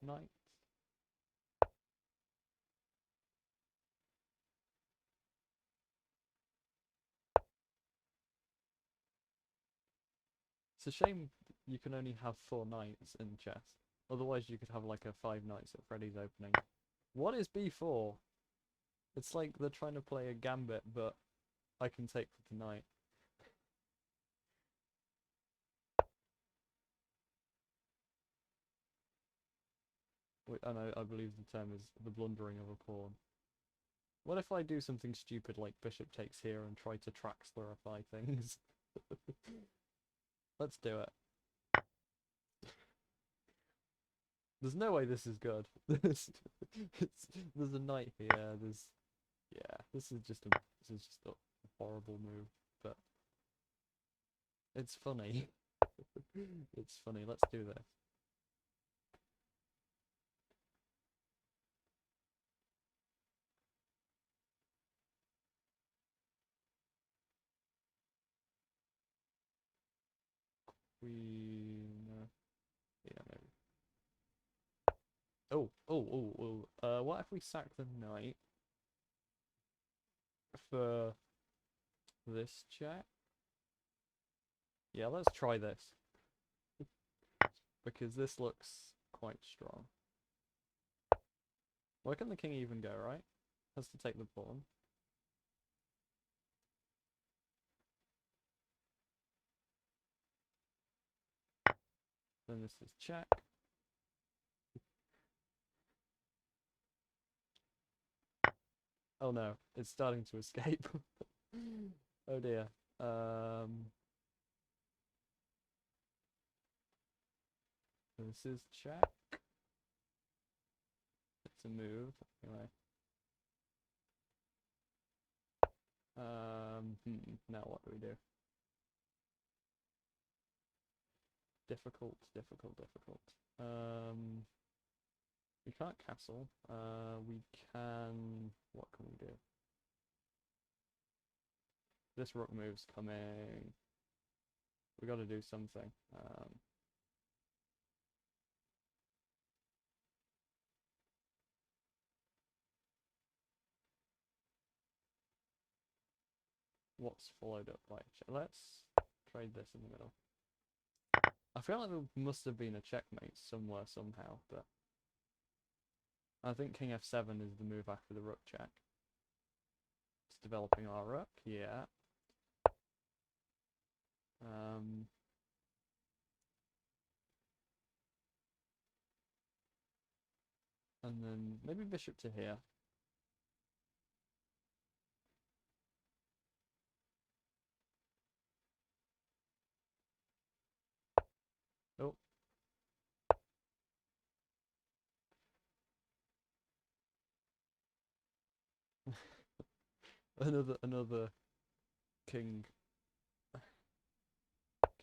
knights. It's a shame you can only have 4 knights in chess. Otherwise you could have like a 5 knights at Freddy's opening. What is b4? It's like they're trying to play a gambit, but I can take with the knight. I believe the term is the blundering of a pawn. What if I do something stupid like bishop takes here and try to Traxlerify things? Let's do it. There's no way this is good. There's a knight here. Yeah. This is just a horrible move, but it's funny. It's funny. Let's do this. Queen. Yeah, maybe. Oh. What if we sack the knight for this check? Yeah, let's try this. Because this looks quite strong. Where can the king even go, right? Has to take the pawn. Then this is check. Oh no, it's starting to escape. Oh dear. This is check. It's a move. Anyway. Now what do we do? Difficult. We can't castle. We can. What can we do? This rook move's coming. We got to do something. What's followed up by? Let's trade this in the middle. I feel like there must have been a checkmate somewhere somehow, but I think King F7 is the move after the rook check. It's developing our rook, yeah. And then maybe bishop to here. Oh. another king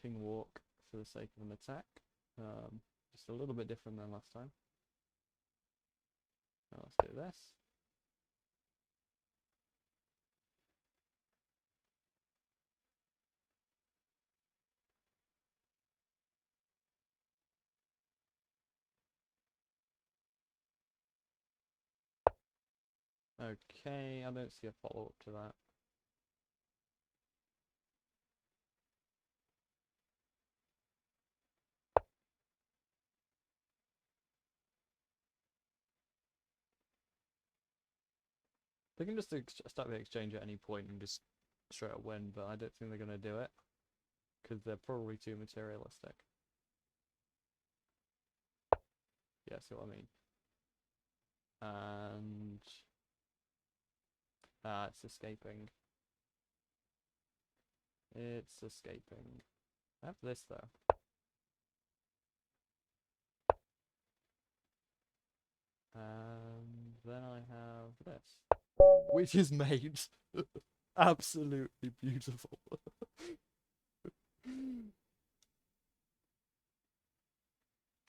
walk for the sake of an attack. Just a little bit different than last time. Now let's do this. Okay, I don't see a follow-up to that. They can just start the exchange at any point and just straight up win, but I don't think they're going to do it. Because they're probably too materialistic. Yeah, see what I mean. And... it's escaping. It's escaping. I have this, though. And then I have this. Which is made absolutely beautiful.